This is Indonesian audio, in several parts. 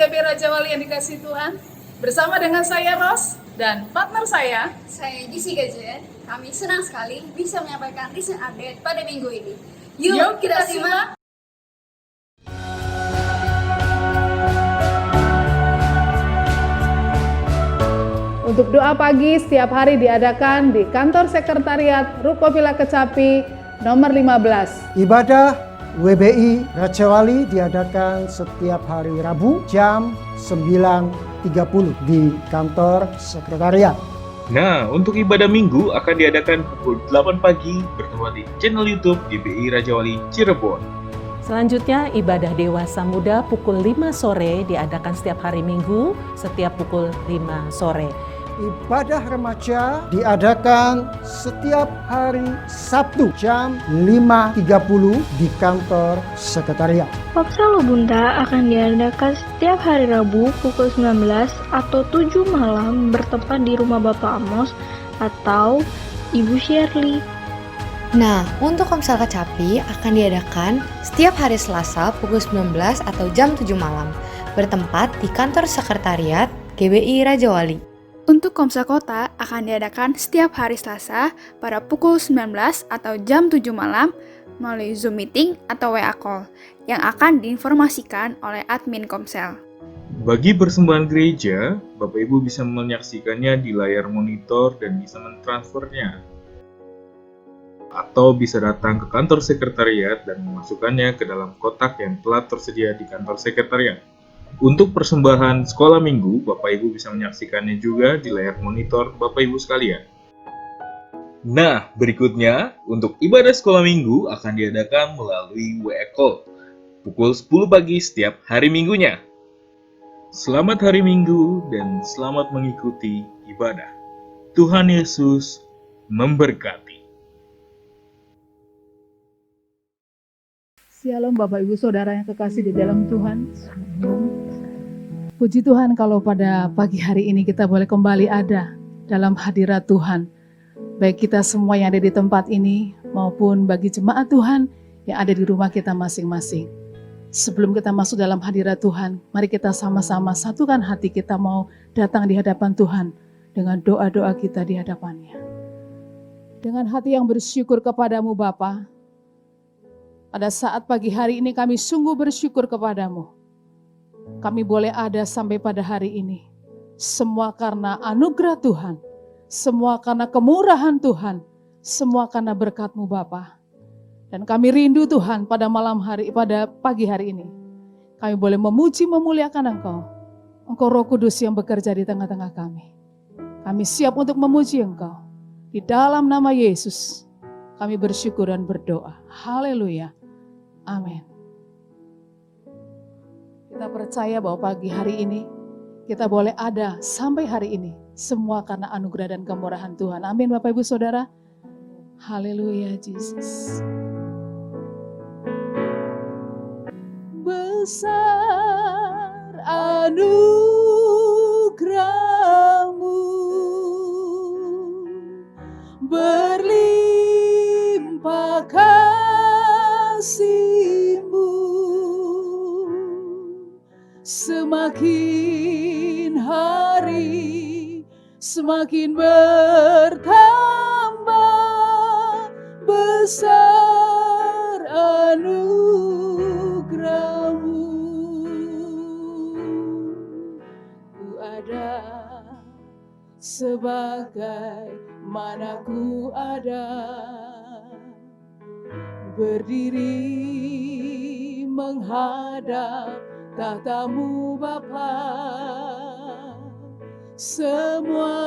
GB Raja Wali yang dikasihi Tuhan. Bersama dengan saya Ros dan partner saya Jessica Jen. Kami senang sekali bisa menyampaikan recent update pada minggu ini. Yuk kita simak. Untuk doa pagi setiap hari diadakan di kantor sekretariat Ruko Villa Kecapi nomor 15. Ibadah WBI Raja Wali diadakan setiap hari Rabu jam 9.30 di kantor sekretariat. Nah, untuk ibadah minggu akan diadakan pukul 8 pagi bertempat di channel YouTube GBI Raja Wali Cirebon. Selanjutnya, ibadah dewasa muda pukul 5 sore diadakan setiap hari Minggu, setiap pukul 5 sore. Ibadah remaja diadakan setiap hari Sabtu jam 5.30 di kantor sekretariat. Popsal Bunda akan diadakan setiap hari Rabu pukul 19 atau 7 malam bertempat di rumah Bapak Amos atau Ibu Shirley. Nah, untuk Komsel Kecapi akan diadakan setiap hari Selasa pukul 19 atau jam 7 malam bertempat di kantor sekretariat GBI Raja Wali. Untuk Komsel Kota akan diadakan setiap hari Selasa pada pukul 19 atau jam 7 malam melalui Zoom Meeting atau WA Call yang akan diinformasikan oleh admin Komsel. Bagi persembahan gereja, Bapak Ibu bisa menyaksikannya di layar monitor dan bisa mentransfernya. Atau bisa datang ke kantor sekretariat dan memasukkannya ke dalam kotak yang telah tersedia di kantor sekretariat. Untuk persembahan sekolah minggu, Bapak Ibu bisa menyaksikannya juga di layar monitor Bapak Ibu sekalian. Nah, berikutnya, untuk ibadah sekolah minggu akan diadakan melalui WA Call pukul 10 pagi setiap hari minggunya. Selamat hari Minggu dan selamat mengikuti ibadah. Tuhan Yesus memberkati. Shalom Bapak Ibu Saudara yang kekasih di dalam Tuhan. Puji Tuhan kalau pada pagi hari ini kita boleh kembali ada dalam hadirat Tuhan. Baik kita semua yang ada di tempat ini maupun bagi jemaat Tuhan yang ada di rumah kita masing-masing. Sebelum kita masuk dalam hadirat Tuhan, mari kita sama-sama satukan hati kita mau datang di hadapan Tuhan dengan doa-doa kita di hadapannya. Dengan hati yang bersyukur kepadamu Bapa, pada saat pagi hari ini kami sungguh bersyukur kepadamu. Kami boleh ada sampai pada hari ini. Semua karena anugerah Tuhan. Semua karena kemurahan Tuhan. Semua karena berkat-Mu Bapa. Dan kami rindu Tuhan pada pagi hari ini. Kami boleh memuji memuliakan Engkau. Engkau Roh Kudus yang bekerja di tengah-tengah kami. Kami siap untuk memuji Engkau. Di dalam nama Yesus kami bersyukur dan berdoa. Haleluya. Amin. Kita percaya bahwa pagi hari ini kita boleh ada sampai hari ini. Semua karena anugerah dan kemurahan Tuhan. Amin Bapak Ibu Saudara. Haleluya Yesus. Besar anugerah-Mu, berlimpah kasih-Mu, semakin hari semakin bertambah besar anugerah-Mu. Ku ada sebagai mana ku ada, berdiri menghadap tahta-Mu Bapa, semua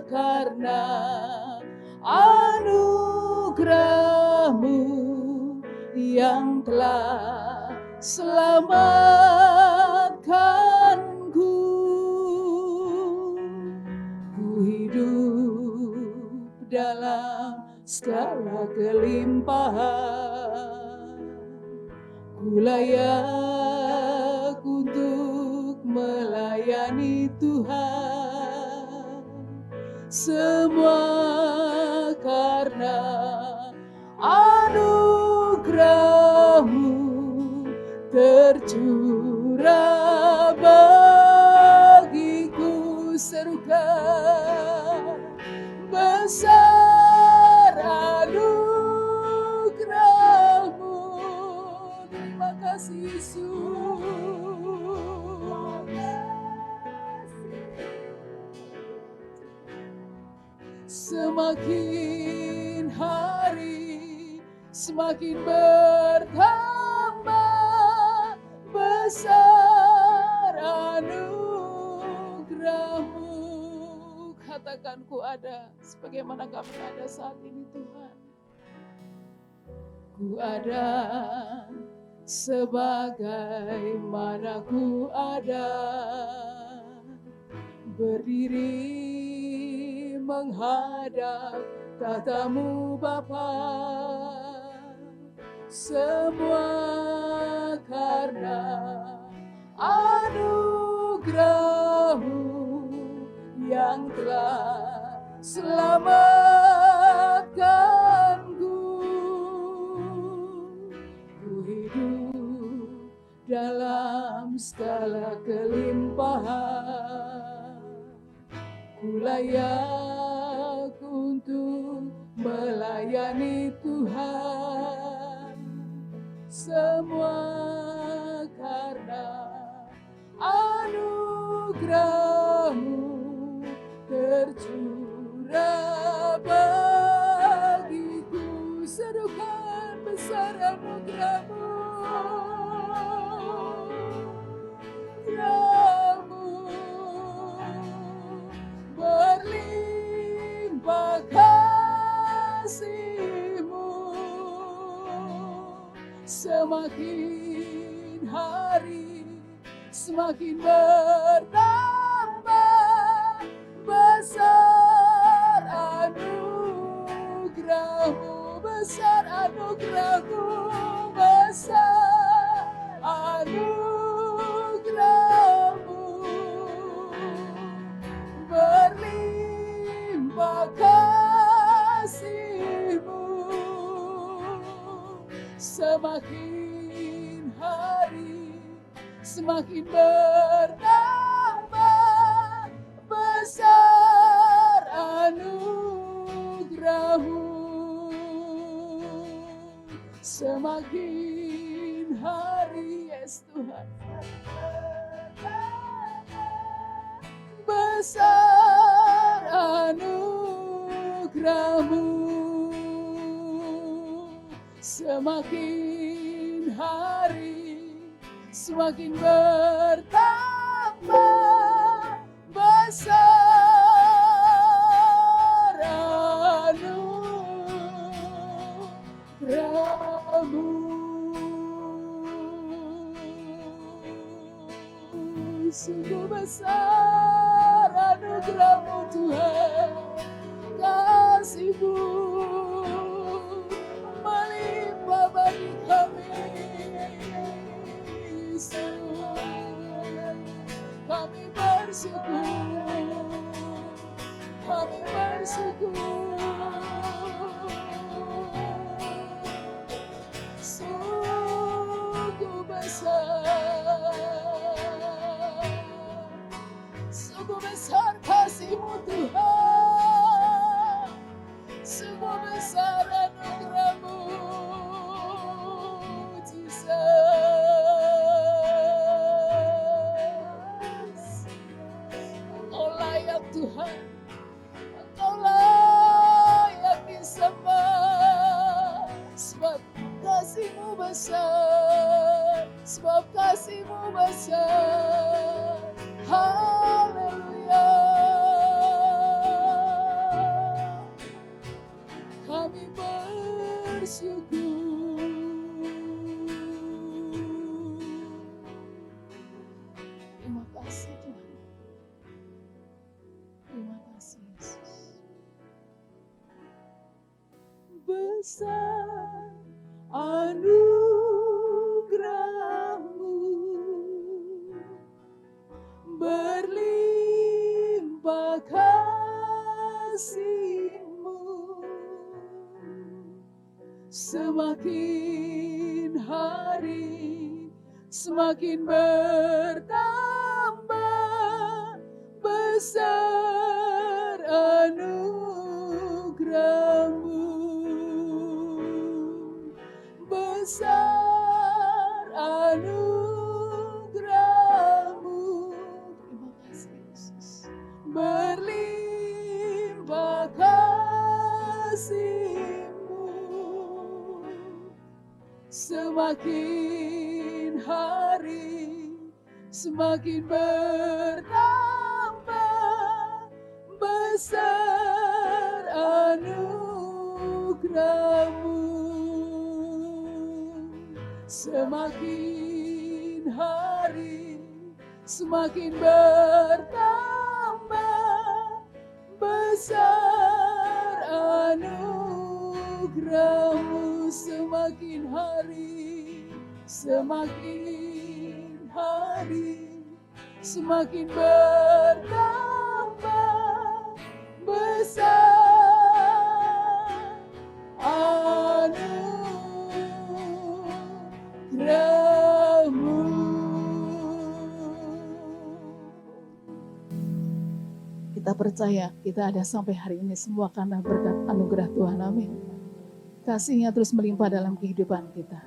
karena anugerah-Mu yang telah selamatkanku. Ku hidup dalam segala kelimpahan, ku layak untuk melayani Tuhan. Semua karena anugerah-Mu tercurah semakin hari semakin bertambah besar anugerah-Mu. Katakan ku ada sebagaimana kami ada saat ini Tuhan. Ku ada sebagaimana ku ada, berdiri menghadap tatamu Bapa, semua karena anugerah-Mu yang telah selamatkanku. Ku hidup dalam segala kelimpahan, ku layak untuk melayani Tuhan, semua karena anugerah-Mu tercurah bagiku. Serukan besar anugerah-Mu, berlimpah kasih-Mu, semakin hari semakin bertambah besar anugerah-Mu, besar anugerah-Mu, besar anugerah-Mu, berlimpah kasih-Mu, semakin hari semakin bertambah besar anugerah-Mu, semakin hari, yes Tuhan, besar anugerah-Mu, semakin hari semakin bertambah besar anugerah-Mu. Sungguh besar anugerah-Mu Tuhan, kasih-Mu melimpah bagi kami. Kami bersyukur, kami bersyukur, sungguh besar kasih-Mu Tuhan, sungguh besar anugerah-Mu Jesus. Engkau layak Tuhan, Engkau layak disembah, sebab kasih-Mu besar, sebab kasih-Mu besar. Haleluya, kami bersyukur. Terima kasih Tuhan, terima kasih Yesus. Besar anugerah-Mu, berlimpah kasih-Mu, semakin hari semakin bertambah besar anugerah-Mu, besar anugerah-Mu. Terima kasih Yesus, berlimpah kasih. semakin hari semakin bertambah besar anugerah-Mu. Semakin hari semakin bertambah besar anugerah-Mu. Semakin hari semakin bertambah besar anugerah-Mu. Kita percaya kita ada sampai hari ini semua karena berkat anugerah Tuhan. Amin. Kasih-Nya terus melimpah dalam kehidupan kita.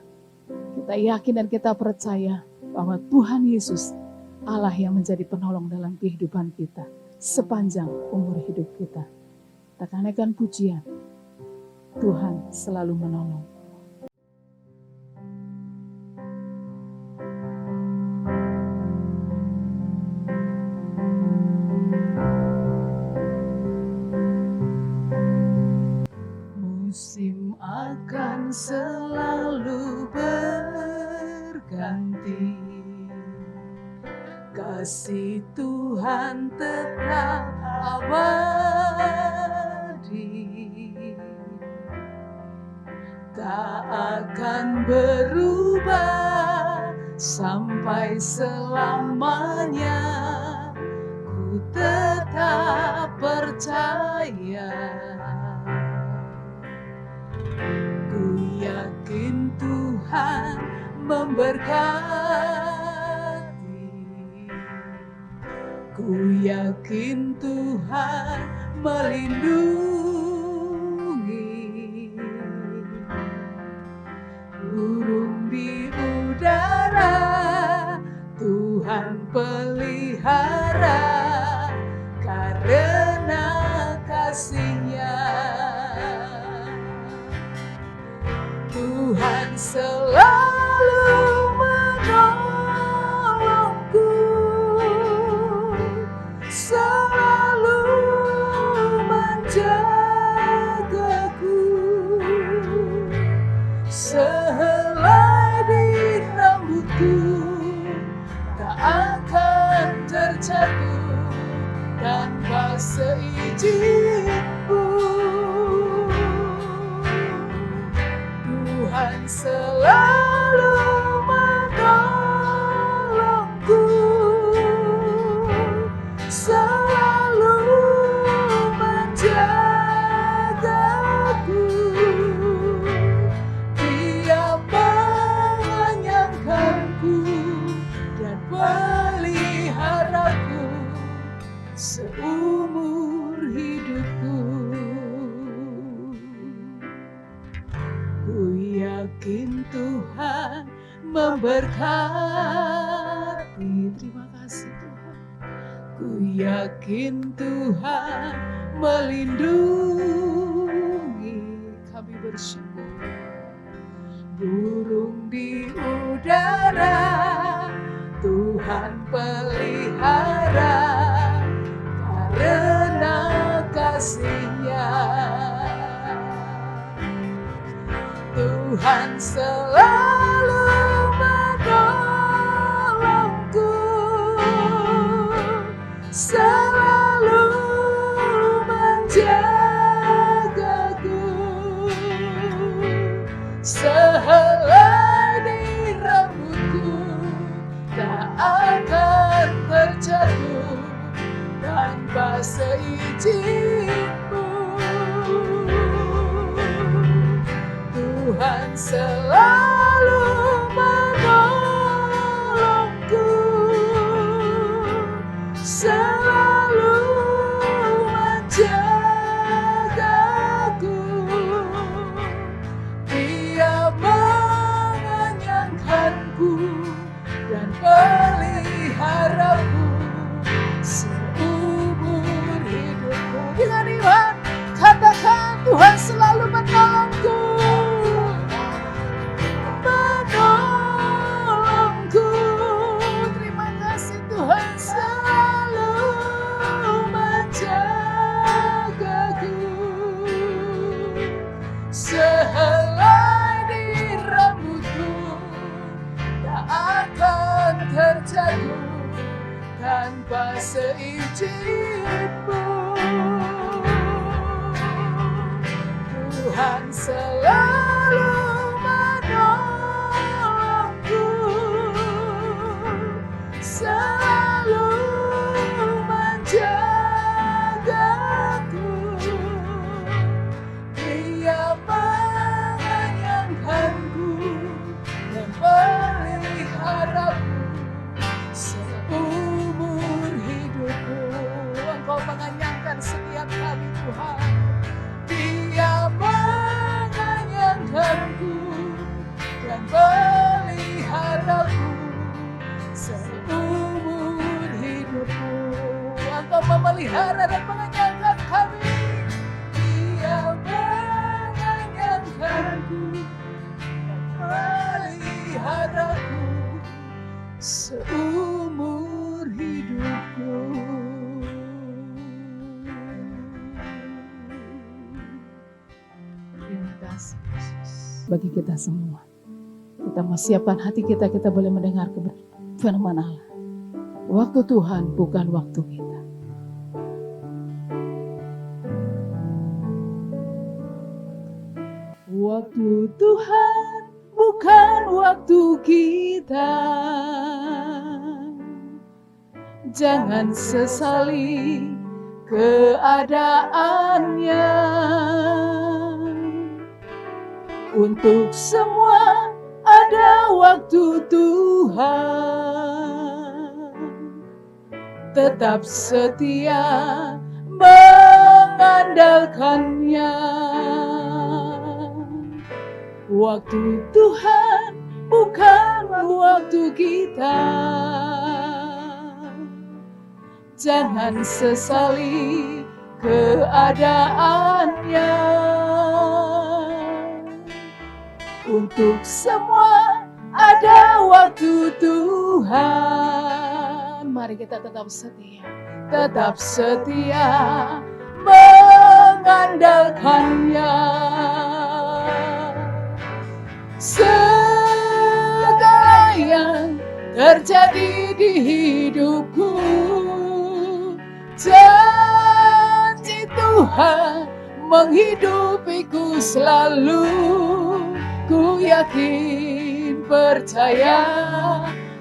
Kita yakin dan kita percaya bahwa Tuhan Yesus Allah yang menjadi penolong dalam kehidupan kita sepanjang umur hidup kita. Kita naikkan pujian. Tuhan selalu menolong. Musim akan selalu berganti, kasih Tuhan tetap abadi, tak akan berubah sampai selamanya. Ku tetap percaya, ku yakin Tuhan memberkati, ku yakin Tuhan melindungi. Burung di udara Tuhan pelihara karena kasih-Nya. Tuhan selalu menolongku, selalu menjagaku. Sehelai di rambutku tak akan terjatuh tanpa seizin-Mu. Tuhan selalu menolongku, selalu menjagaku. Dia mengenyangkanku dan peliharaku seumur hidupku. Ku yakin Tuhan memberkati. Terima kasih Tuhan. Ku yakin Tuhan melindungi. Kami bersyukur. Burung di udara Tuhan pelihara karena kasih-Nya. Tuhan selalu menolongku, selalu menjagaku. Sehelai di rambutku tak akan terjatuh tanpa seizin-Mu. Tuhan selalu menolongku, selalu menjagaku. Dia mengenyangkanku dan peliharaku seumur hidupku. Dengan iman katakan, Tuhan selalu menolongku. tanpa seizin-Mu. Tuhan selalu menolongku, selalu menjagaku. Dia menyayangkanku dan memeliharaku seumur hidupku. Engkau mengenyangkan setiap kami, Tuhan. Dia mengenyangkanku dan memeliharaku seumur hidupku. Engkau memelihara dan mengenyangkan kami. Dia mengenyangkanku dan memeliharaku seumur hidupku. Terima kasih Yesus. Bagi kita semua, kita mau siapkan hati kita boleh mendengar firman Allah. Waktu Tuhan bukan waktu kita. Waktu Tuhan bukan waktu kita. Jangan sesali keadaannya. Untuk semua ada waktu Tuhan. Tetap setia mengandalkannya. Waktu Tuhan bukan waktu kita. Jangan sesali keadaannya. Untuk semua ada waktu Tuhan. Mari kita tetap setia mengandalkannya. Segala yang terjadi di hidupku, janji Tuhan menghidupiku selalu. Ku yakin percaya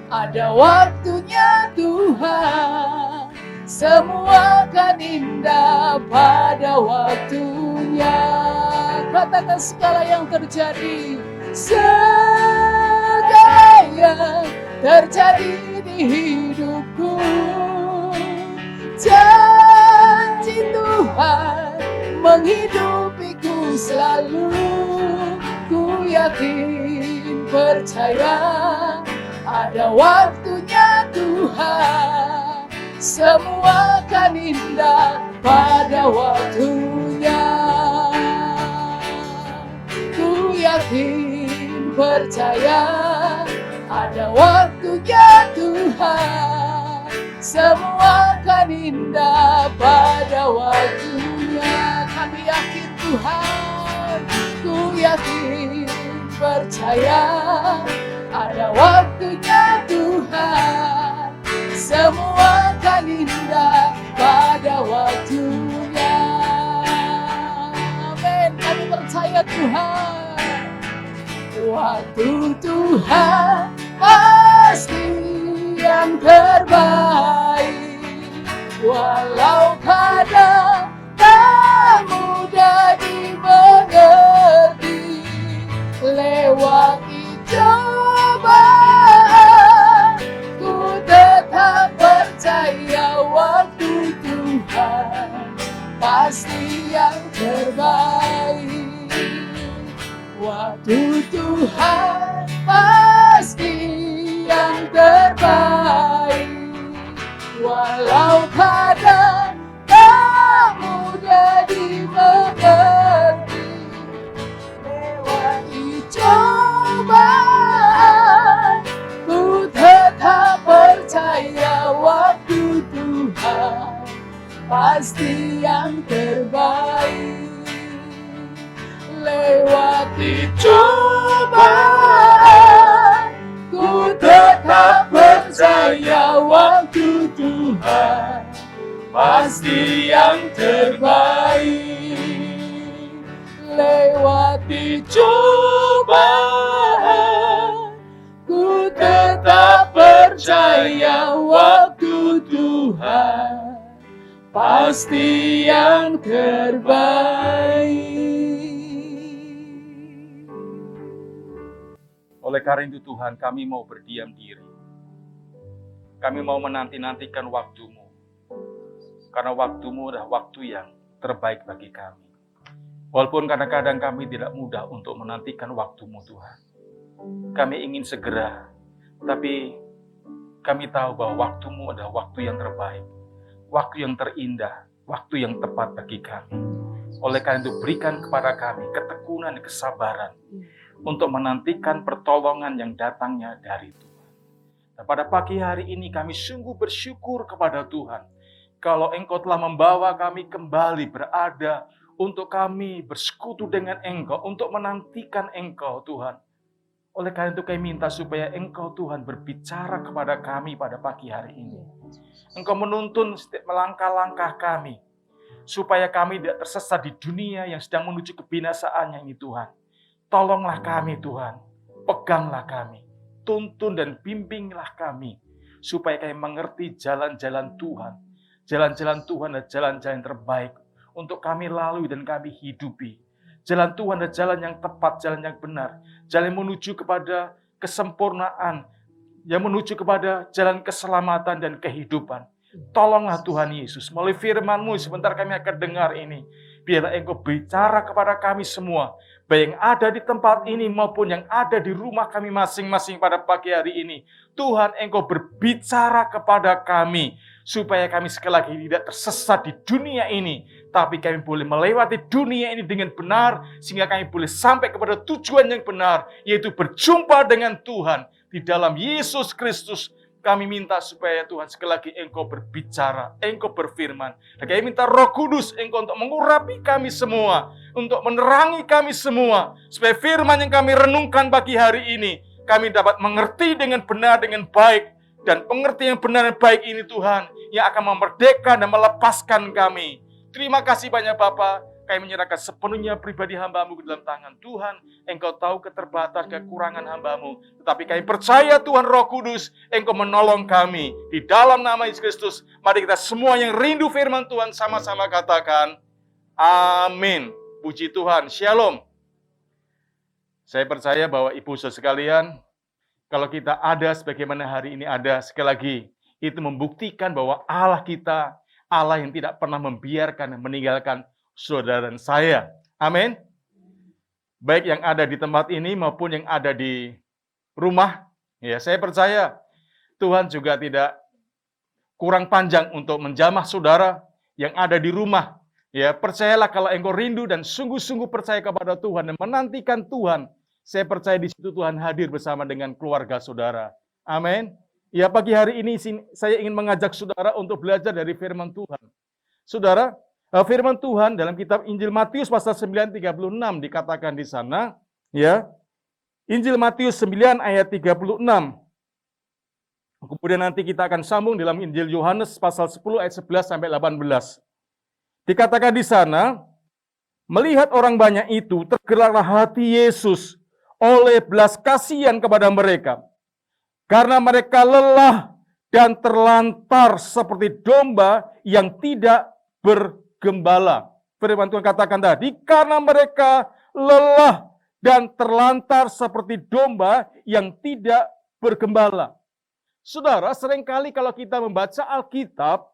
ada waktunya Tuhan. Semua akan indah pada waktunya. Katakan segala yang terjadi, segala yang terjadi di hidupku, janji Tuhan menghidupiku selalu. Ku yakin percaya ada waktunya Tuhan. Semua akan indah pada waktunya. Ku yakin percaya ada waktunya Tuhan. Semua akan indah pada waktunya. Kami yakin Tuhan, ku yakin percaya ada waktunya Tuhan. Semua akan indah pada waktunya. Amin. Kami percaya Tuhan. Waktu Tuhan pasti yang terbaik. Walau kadang tak mudah dimengerti, lewati cobaan, ku tetap percaya waktu Tuhan pasti yang terbaik. Waktu Tuhan pasti yang terbaik. Walau kadang tak mudah dimengerti, lewati cobaan, ku tetap percaya waktu Tuhan pasti yang terbaik. Lewati cobaan, ku tetap percaya waktu Tuhan Tuhan pasti yang terbaik. Lewati cobaan, ku tetap percaya waktu Tuhan pasti yang terbaik. Oleh karena itu Tuhan, kami mau berdiam diri. Kami mau menanti-nantikan waktu-Mu. Karena waktu-Mu adalah waktu yang terbaik bagi kami. Walaupun kadang-kadang kami tidak mudah untuk menantikan waktu-Mu Tuhan. Kami ingin segera, tapi kami tahu bahwa waktu-Mu adalah waktu yang terbaik. Waktu yang terindah, waktu yang tepat bagi kami. Oleh karena itu berikan kepada kami ketekunan, kesabaran untuk menantikan pertolongan yang datangnya dari Tuhan. Dan pada pagi hari ini kami sungguh bersyukur kepada Tuhan. Kalau Engkau telah membawa kami kembali berada untuk kami bersekutu dengan Engkau, untuk menantikan Engkau Tuhan. Oleh karena itu kami minta supaya Engkau Tuhan berbicara kepada kami pada pagi hari ini. Engkau menuntun setiap langkah-langkah kami, supaya kami tidak tersesat di dunia yang sedang menuju kebinasaannya ini Tuhan. Tolonglah kami Tuhan, peganglah kami, tuntun dan bimbinglah kami, supaya kami mengerti jalan-jalan Tuhan. Jalan-jalan Tuhan adalah jalan-jalan yang terbaik untuk kami lalui dan kami hidupi. Jalan Tuhan adalah jalan yang tepat, jalan yang benar, jalan yang menuju kepada kesempurnaan, yang menuju kepada jalan keselamatan dan kehidupan. Tolonglah Tuhan Yesus, melalui firman-Mu sebentar kami akan dengar ini. Biarlah Engkau bicara kepada kami semua, baik yang ada di tempat ini maupun yang ada di rumah kami masing-masing pada pagi hari ini. Tuhan, Engkau berbicara kepada kami, supaya kami sekali lagi tidak tersesat di dunia ini, tapi kami boleh melewati dunia ini dengan benar, sehingga kami boleh sampai kepada tujuan yang benar, yaitu berjumpa dengan Tuhan di dalam Yesus Kristus. Kami minta supaya Tuhan sekali lagi Engkau berbicara, Engkau berfirman. Dan kami minta Roh Kudus Engkau untuk mengurapi kami semua, untuk menerangi kami semua, supaya firman yang kami renungkan pagi hari ini, kami dapat mengerti dengan benar, dengan baik. Dan pengertian yang benar dan baik ini Tuhan, yang akan memerdekakan dan melepaskan kami. Terima kasih banyak Bapa. Kami menyerahkan sepenuhnya pribadi hamba-Mu ke dalam tangan Tuhan. Engkau tahu keterbatasan kekurangan hamba-Mu. Tetapi kami percaya Tuhan Roh Kudus, Engkau menolong kami. Di dalam nama Yesus Kristus, mari kita semua yang rindu firman Tuhan sama-sama katakan, amin. Puji Tuhan, shalom. Saya percaya bahwa Ibu Saudara sekalian, kalau kita ada sebagaimana hari ini ada, sekali lagi, itu membuktikan bahwa Allah kita, Allah yang tidak pernah membiarkan dan meninggalkan saudara dan saya. Amin. Baik yang ada di tempat ini maupun yang ada di rumah. Ya, saya percaya Tuhan juga tidak kurang panjang untuk menjamah saudara yang ada di rumah. Ya, percayalah kalau engkau rindu dan sungguh-sungguh percaya kepada Tuhan dan menantikan Tuhan, saya percaya di situ Tuhan hadir bersama dengan keluarga saudara. Amin. Ya, pagi hari ini saya ingin mengajak saudara untuk belajar dari firman Tuhan. Saudara, firman Tuhan dalam kitab Injil Matius pasal 9 36 dikatakan di sana, ya. Injil Matius 9 ayat 36. Kemudian nanti kita akan sambung dalam Injil Yohanes pasal 10 ayat 11 sampai 18. Dikatakan di sana, melihat orang banyak itu, tergeraklah hati Yesus oleh belas kasihan kepada mereka. Karena mereka lelah dan terlantar seperti domba yang tidak bergembala. Firman Tuhan katakan tadi, karena mereka lelah dan terlantar seperti domba yang tidak bergembala. Saudara, seringkali kalau kita membaca Alkitab,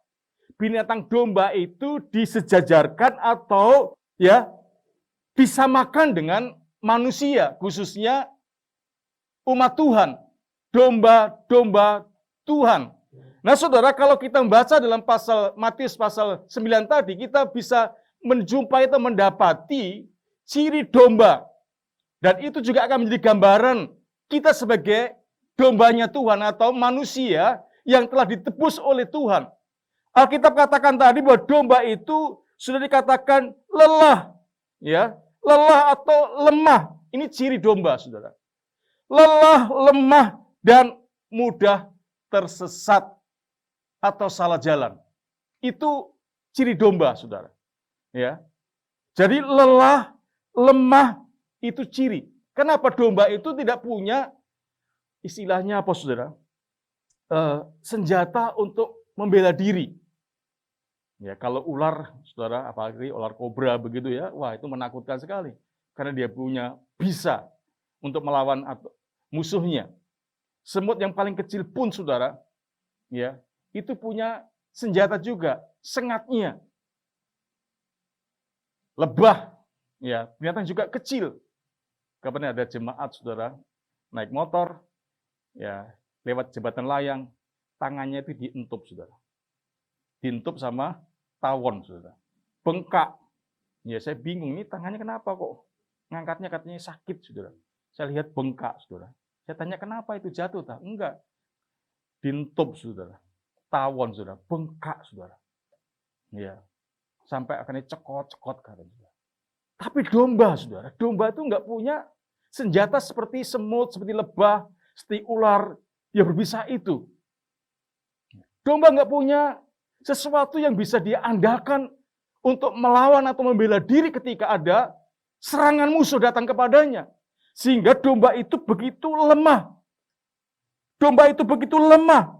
binatang domba itu disejajarkan atau ya disamakan dengan manusia, khususnya umat Tuhan. Domba-domba Tuhan. Nah saudara, kalau kita membaca dalam pasal Matius pasal 9 tadi, kita bisa menjumpai atau mendapati ciri domba. Dan itu juga akan menjadi gambaran kita sebagai dombanya Tuhan atau manusia yang telah ditebus oleh Tuhan. Alkitab katakan tadi bahwa domba itu sudah dikatakan lelah. Ya, lelah atau lemah. Ini ciri domba, saudara. Lelah, lemah, dan mudah tersesat. atau salah jalan. Itu ciri domba, saudara. Ya. Jadi lelah, lemah itu ciri. Kenapa domba itu tidak punya istilahnya apa, saudara? Senjata untuk membela diri. Ya, kalau ular, saudara, apalagi ular kobra begitu ya, wah itu menakutkan sekali. Karena dia bisa untuk melawan musuhnya. Semut yang paling kecil pun, saudara, ya, itu punya senjata juga, sengatnya. Lebah, ya, binatang juga kecil. Kapan ada jemaat, saudara, naik motor, ya, lewat jembatan layang, tangannya itu dientup, saudara. Dientup sama tawon, saudara. Bengkak. Ya, saya bingung, ini tangannya kenapa kok? Ngangkatnya katanya sakit, saudara. Saya lihat bengkak, saudara. Saya tanya kenapa itu jatuh, tak? Enggak. Dientup, saudara. Tawon, saudara. Bengkak, saudara. Ya. Sampai akhirnya cekot-cekot katanya. Tapi domba, saudara. Domba itu enggak punya senjata seperti semut, seperti lebah, seperti ular yang berbisa itu. Domba enggak punya sesuatu yang bisa dia andalkan untuk melawan atau membela diri ketika ada serangan musuh datang kepadanya. Sehingga domba itu begitu lemah. Domba itu begitu lemah.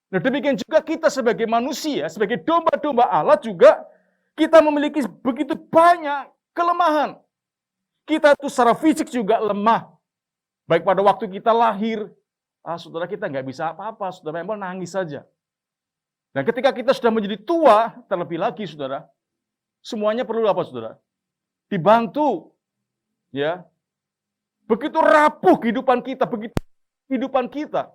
Nah, demikian juga kita sebagai manusia, sebagai domba-domba Allah juga, kita memiliki begitu banyak kelemahan. Kita itu secara fisik juga lemah. Baik pada waktu kita lahir, saudara kita nggak bisa apa-apa, saudara memang nangis saja. Dan ketika kita sudah menjadi tua, terlebih lagi, saudara, semuanya perlu apa, saudara? Dibantu, ya. Begitu rapuh kehidupan kita, begitu kehidupan kita.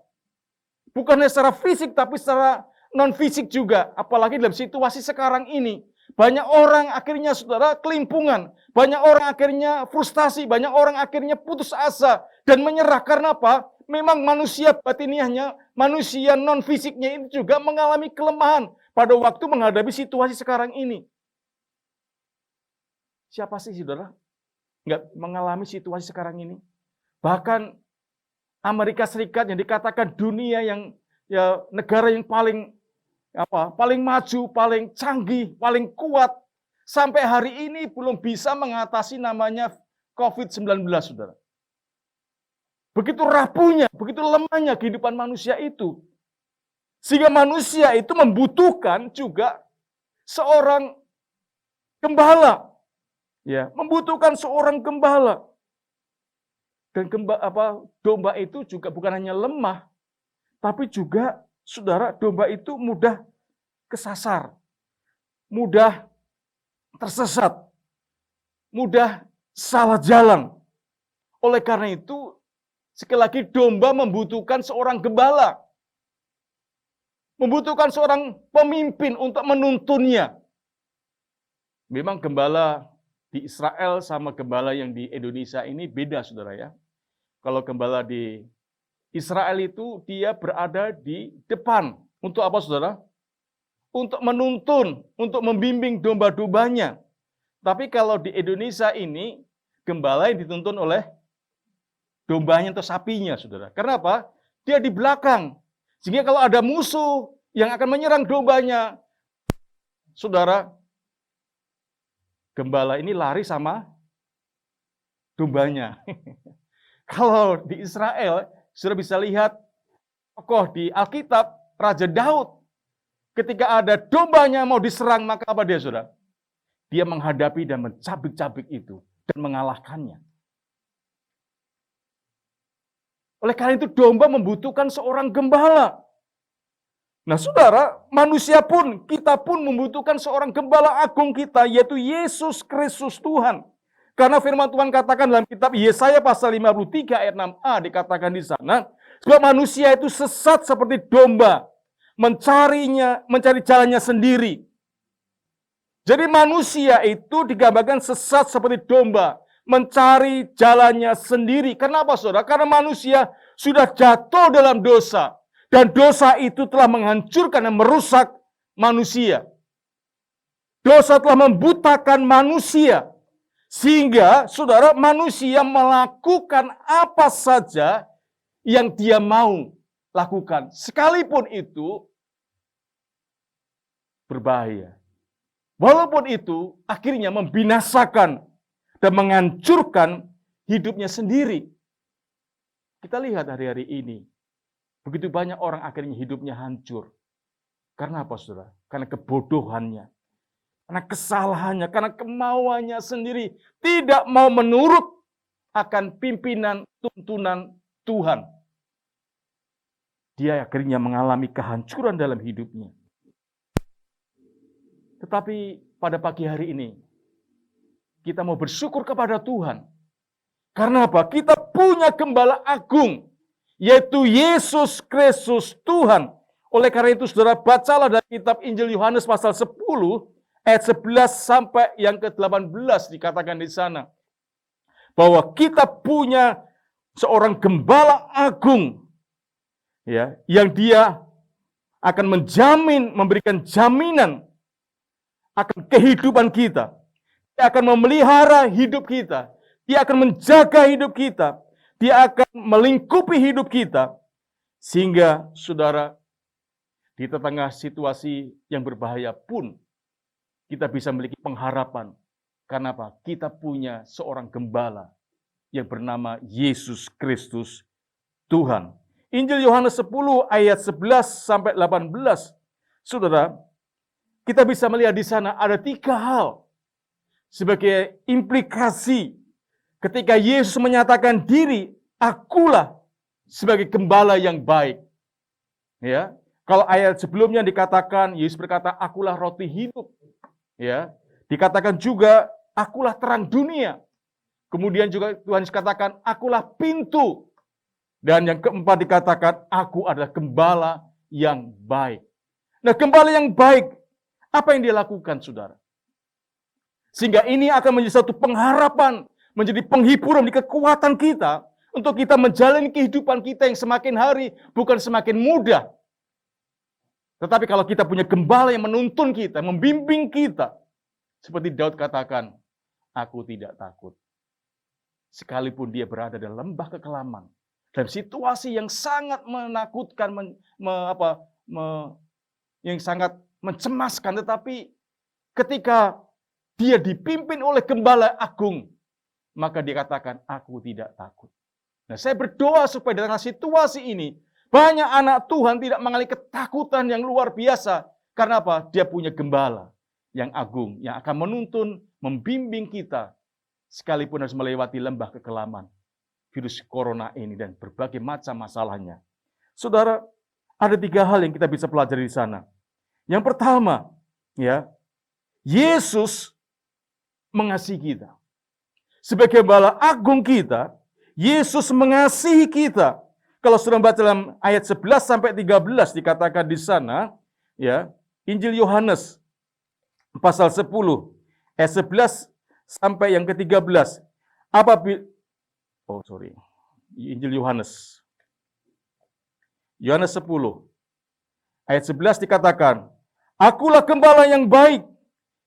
Bukan hanya secara fisik, tapi secara non-fisik juga. Apalagi dalam situasi sekarang ini. Banyak orang akhirnya, saudara, kelimpungan. Banyak orang akhirnya frustasi. Banyak orang akhirnya putus asa. Dan menyerah. Karena apa? Memang manusia batiniahnya, manusia non-fisiknya ini juga mengalami kelemahan pada waktu menghadapi situasi sekarang ini. Siapa sih, saudara, nggak mengalami situasi sekarang ini? Bahkan Amerika Serikat yang dikatakan dunia yang negara yang paling maju, paling canggih, paling kuat, sampai hari ini belum bisa mengatasi namanya COVID-19, saudara. Begitu rapuhnya, begitu lemahnya kehidupan manusia itu. Sehingga manusia itu membutuhkan juga seorang gembala. Ya, membutuhkan seorang gembala. Dan domba itu juga bukan hanya lemah, tapi juga, saudara, domba itu mudah kesasar, mudah tersesat, mudah salah jalan. Oleh karena itu, sekali lagi domba membutuhkan seorang gembala. Membutuhkan seorang pemimpin untuk menuntunnya. Memang gembala di Israel sama gembala yang di Indonesia ini beda, saudara ya. Kalau gembala di Israel itu dia berada di depan. Untuk apa, saudara? Untuk menuntun, untuk membimbing domba-dombanya. Tapi kalau di Indonesia ini, gembala yang dituntun oleh dombanya atau sapinya, saudara. Karena apa? Dia di belakang. Sehingga kalau ada musuh yang akan menyerang dombanya, saudara, gembala ini lari sama dombanya. Kalau di Israel, sudah bisa lihat tokoh di Alkitab, Raja Daud. Ketika ada dombanya mau diserang, maka apa dia, saudara? Dia menghadapi dan mencabik-cabik itu dan mengalahkannya. Oleh karena itu domba membutuhkan seorang gembala. Nah, saudara, manusia pun, kita pun membutuhkan seorang gembala agung kita, yaitu Yesus Kristus Tuhan. Karena firman Tuhan katakan dalam kitab Yesaya pasal 53 ayat 6a dikatakan di sana, sebab manusia itu sesat seperti domba, mencari jalannya sendiri. Jadi manusia itu digambarkan sesat seperti domba, mencari jalannya sendiri. Kenapa, saudara? Karena manusia sudah jatuh dalam dosa. Dan dosa itu telah menghancurkan dan merusak manusia. Dosa telah membutakan manusia. Sehingga, saudara, manusia melakukan apa saja yang dia mau. lakukan, sekalipun itu berbahaya. Walaupun itu akhirnya membinasakan dan menghancurkan hidupnya sendiri. Kita lihat hari-hari ini, begitu banyak orang akhirnya hidupnya hancur. Karena apa, saudara? Karena kebodohannya, karena kesalahannya, karena kemauannya sendiri. Tidak mau menurut akan pimpinan tuntunan Tuhan. Dia akhirnya mengalami kehancuran dalam hidupnya. Tetapi pada pagi hari ini, kita mau bersyukur kepada Tuhan. Karena apa? Kita punya gembala agung, yaitu Yesus Kristus Tuhan. Oleh karena itu, saudara, bacalah dari kitab Injil Yohanes pasal 10, ayat 11 sampai yang ke-18 dikatakan di sana. Bahwa kita punya seorang gembala agung, ya, yang dia akan menjamin, memberikan jaminan akan kehidupan kita. Dia akan memelihara hidup kita. Dia akan menjaga hidup kita. Dia akan melingkupi hidup kita. Sehingga saudara, di tengah situasi yang berbahaya pun, kita bisa memiliki pengharapan. Karena apa? Kita punya seorang gembala yang bernama Yesus Kristus Tuhan. Injil Yohanes 10 ayat 11 sampai 18. Saudara, kita bisa melihat di sana ada 3 hal sebagai implikasi ketika Yesus menyatakan diri, akulah sebagai gembala yang baik. Ya, kalau ayat sebelumnya dikatakan Yesus berkata, akulah roti hidup. Ya, dikatakan juga akulah terang dunia. Kemudian juga Tuhan Yesus katakan, akulah pintu. Dan yang keempat dikatakan, aku adalah gembala yang baik. Nah, gembala yang baik, apa yang dia lakukan, saudara? Sehingga ini akan menjadi satu pengharapan, menjadi penghiburan di kekuatan kita, untuk kita menjalani kehidupan kita yang semakin hari, bukan semakin mudah. Tetapi kalau kita punya gembala yang menuntun kita, membimbing kita, seperti Daud katakan, aku tidak takut. Sekalipun dia berada dalam lembah kekelaman, dalam situasi yang sangat menakutkan, yang sangat mencemaskan, tetapi ketika dia dipimpin oleh gembala agung, maka dia katakan, aku tidak takut. Nah, saya berdoa supaya dalam situasi ini, banyak anak Tuhan tidak mengalami ketakutan yang luar biasa. Karena apa? Dia punya gembala yang agung, yang akan menuntun, membimbing kita, sekalipun harus melewati lembah kekelaman, virus corona ini, dan berbagai macam masalahnya. Saudara, ada 3 hal yang kita bisa pelajari di sana. Yang pertama, ya, Yesus mengasihi kita. Sebagai gembala agung kita, Yesus mengasihi kita. Kalau sudah baca dalam ayat 11 sampai 13 dikatakan di sana, ya, Injil Yohanes pasal 10 ayat 11 sampai yang ke-13. Injil Yohanes. Yohanes 10 ayat 11 dikatakan, akulah gembala yang baik.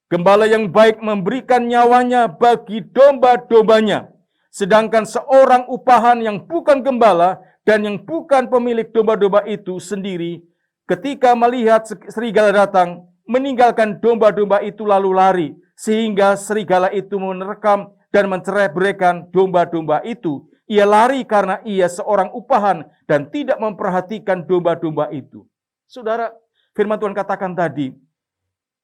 Gembala yang baik memberikan nyawanya bagi domba-dombanya. Sedangkan seorang upahan yang bukan gembala dan yang bukan pemilik domba-domba itu sendiri, ketika melihat serigala datang, meninggalkan domba-domba itu lalu lari, sehingga serigala itu menerkam dan mencerai-beraikan domba-domba itu. Ia lari karena ia seorang upahan dan tidak memperhatikan domba-domba itu. Saudara, firman Tuhan katakan tadi,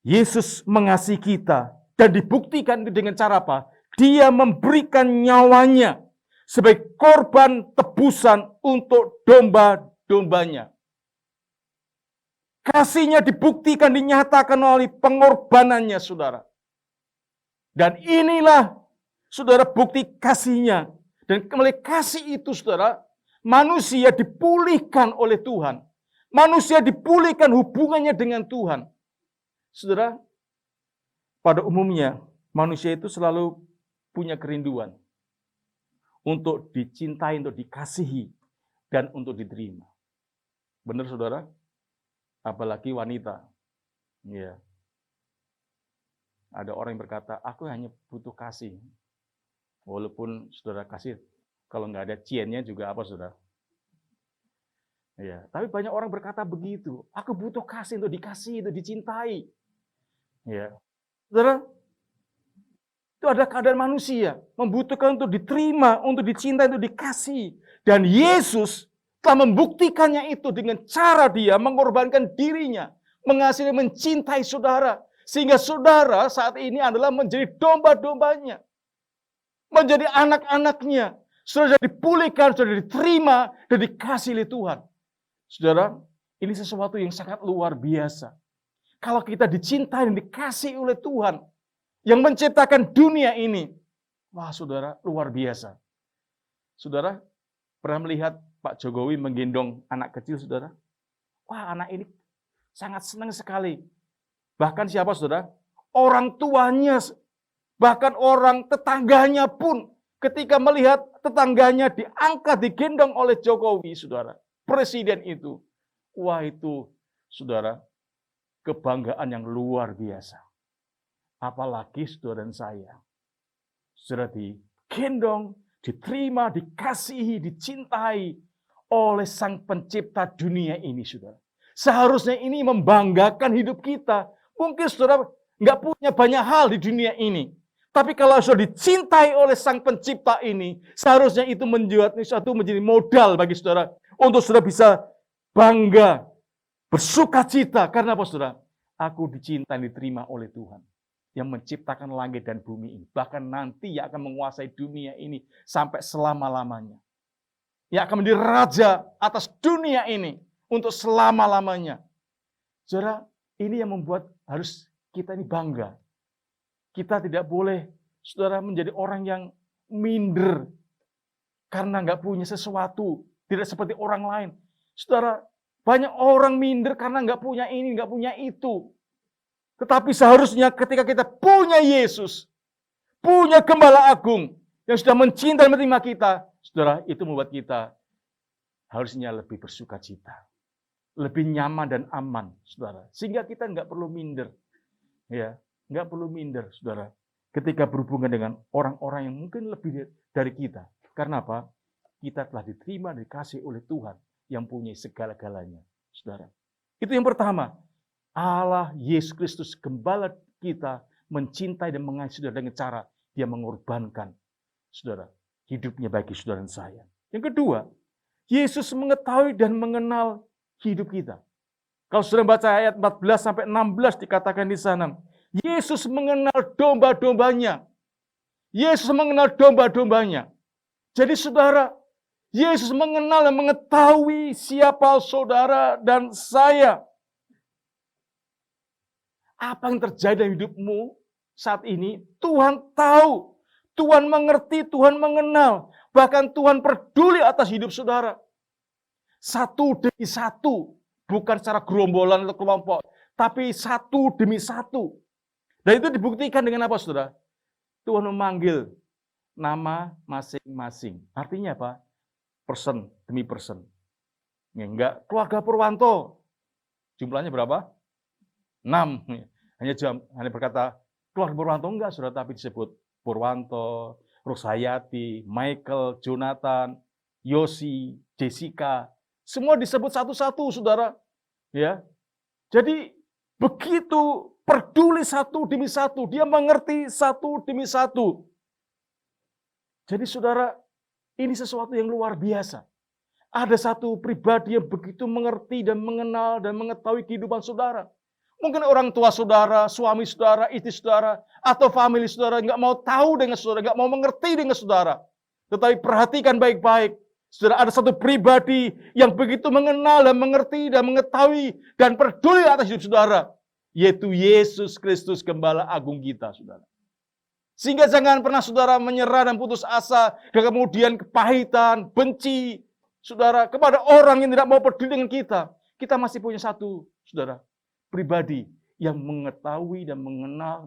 Yesus mengasihi kita dan dibuktikan dengan cara apa? Dia memberikan nyawanya sebagai korban tebusan untuk domba-dombanya. Kasihnya dibuktikan, dinyatakan melalui pengorbanannya, saudara. Dan inilah, saudara, bukti kasihnya. Dan melalui kasih itu, saudara, manusia dipulihkan oleh Tuhan. Manusia dipulihkan hubungannya dengan Tuhan. Saudara, pada umumnya manusia itu selalu punya kerinduan untuk dicintai, untuk dikasihi, dan untuk diterima. Benar, saudara? Apalagi wanita. Ya. Ada orang yang berkata, aku hanya butuh kasih. Walaupun saudara kasih, kalau nggak ada ciennya juga apa, saudara? Ya, tapi banyak orang berkata begitu. Aku butuh kasih untuk dikasih, untuk dicintai. Ya, saudara, itu ada keadaan manusia membutuhkan untuk diterima, untuk dicintai, untuk dikasih. Dan Yesus telah membuktikannya itu dengan cara dia mengorbankan dirinya, mengasihi, mencintai saudara. Sehingga saudara saat ini adalah menjadi domba-dombanya, menjadi anak-anaknya. Sudah dipulihkan, sudah diterima, dan dikasih oleh Tuhan. Saudara, ini sesuatu yang sangat luar biasa. Kalau kita dicintai dan dikasih oleh Tuhan yang menciptakan dunia ini, wah saudara, luar biasa. Saudara, pernah melihat Pak Jokowi menggendong anak kecil, saudara? Wah, anak ini sangat senang sekali. Bahkan siapa, saudara? Orang tuanya, bahkan orang tetangganya pun ketika melihat tetangganya diangkat, digendong oleh Jokowi, saudara. Presiden itu, wah itu, saudara, kebanggaan yang luar biasa. Apalagi saudara dan saya, saudara digendong, diterima, dikasihi, dicintai oleh Sang Pencipta dunia ini, saudara. Seharusnya ini membanggakan hidup kita. Mungkin saudara nggak punya banyak hal di dunia ini, tapi kalau saudara dicintai oleh Sang Pencipta ini, seharusnya itu menjadi modal bagi saudara untuk saudara bisa bangga, bersuka cita. Karena apa, saudara? Aku dicintai, diterima oleh Tuhan yang menciptakan langit dan bumi ini. Bahkan nanti yang akan menguasai dunia ini sampai selama-lamanya. Yang akan menjadi raja atas dunia ini untuk selama-lamanya. Saudara, ini yang membuat harus kita ini bangga. Kita tidak boleh, saudara, menjadi orang yang minder karena nggak punya sesuatu. Tidak seperti orang lain. Saudara, banyak orang minder karena nggak punya ini, nggak punya itu. Tetapi seharusnya ketika kita punya Yesus, punya Gembala Agung yang sudah mencintai dan menerima kita, saudara, itu membuat kita harusnya lebih bersuka cita. Lebih nyaman dan aman, saudara. Sehingga kita nggak perlu minder. Ya, nggak perlu minder, saudara. Ketika berhubungan dengan orang-orang yang mungkin lebih dari kita. Karena apa? Kita telah diterima, dikasih oleh Tuhan yang punya segala-galanya, saudara. Itu yang pertama. Allah Yesus Kristus, Gembala kita, mencintai dan mengasihi saudara dengan cara dia mengorbankan, saudara, hidupnya bagi saudara dan saya. Yang kedua, Yesus mengetahui dan mengenal hidup kita. Kalau saudara baca ayat 14 sampai 16 dikatakan di sana, Yesus mengenal domba-dombanya. Yesus mengenal domba-dombanya. Jadi saudara, Yesus mengenal dan mengetahui siapa saudara dan saya. Apa yang terjadi dalam hidupmu saat ini, Tuhan tahu. Tuhan mengerti, Tuhan mengenal. Bahkan Tuhan peduli atas hidup saudara. Satu demi satu. Bukan secara gerombolan atau kelompok. Tapi satu demi satu. Dan itu dibuktikan dengan apa, saudara? Tuhan memanggil nama masing-masing. Artinya apa? Person demi person. Enggak, keluarga Purwanto. Jumlahnya berapa? 6. Hanya berkata, keluarga Purwanto enggak, saudara, tapi disebut Purwanto, Rusayati, Michael, Jonathan, Yosi, Jessica. Semua disebut satu-satu, saudara. Ya. Jadi, begitu peduli satu demi satu. Dia mengerti satu demi satu. Jadi, saudara, ini sesuatu yang luar biasa. Ada satu pribadi yang begitu mengerti dan mengenal dan mengetahui kehidupan saudara. Mungkin orang tua saudara, suami saudara, istri saudara, atau famili saudara nggak mau tahu dengan saudara, nggak mau mengerti dengan saudara. Tetapi perhatikan baik-baik. Saudara, ada satu pribadi yang begitu mengenal dan mengerti dan mengetahui dan peduli atas hidup saudara. Yaitu Yesus Kristus, Gembala Agung kita, saudara. Sehingga jangan pernah saudara menyerah dan putus asa, dan kemudian kepahitan, benci, saudara, kepada orang yang tidak mau peduli dengan kita. Kita masih punya satu, saudara, pribadi yang mengetahui dan mengenal,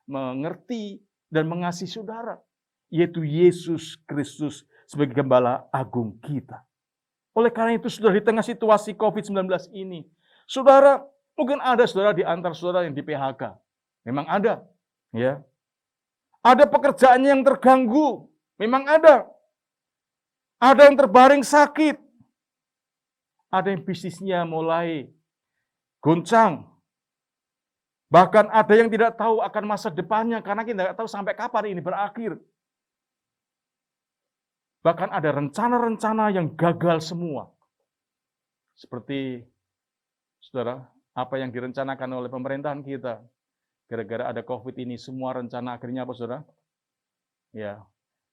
mengerti dan mengasihi saudara. Yaitu Yesus Kristus sebagai Gembala Agung kita. Oleh karena itu, saudara, di tengah situasi COVID-19 ini, saudara, mungkin ada saudara di antara saudara yang di PHK. Memang ada, ya. Ada pekerjaannya yang terganggu, memang ada. Ada yang terbaring sakit. Ada yang bisnisnya mulai goncang. Bahkan ada yang tidak tahu akan masa depannya karena kita tidak tahu sampai kapan ini berakhir. Bahkan ada rencana-rencana yang gagal semua. Seperti, saudara, apa yang direncanakan oleh pemerintahan kita. Gara-gara ada COVID ini, semua rencana akhirnya apa, saudara? Ya,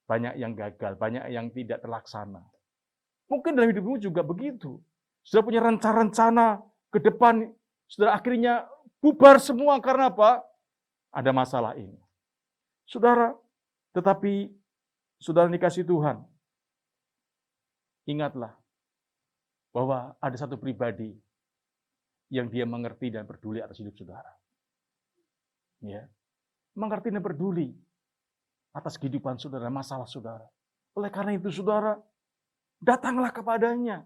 banyak yang gagal, banyak yang tidak terlaksana. Mungkin dalam hidupmu juga begitu. Sudah punya rencana-rencana ke depan, saudara, akhirnya bubar semua karena apa? Ada masalah ini. Saudara, tetapi saudara dikasih Tuhan, ingatlah bahwa ada satu pribadi yang dia mengerti dan peduli atas hidup saudara. Ya, mengerti dan peduli atas kehidupan saudara, masalah saudara. Oleh karena itu saudara, datanglah kepadanya.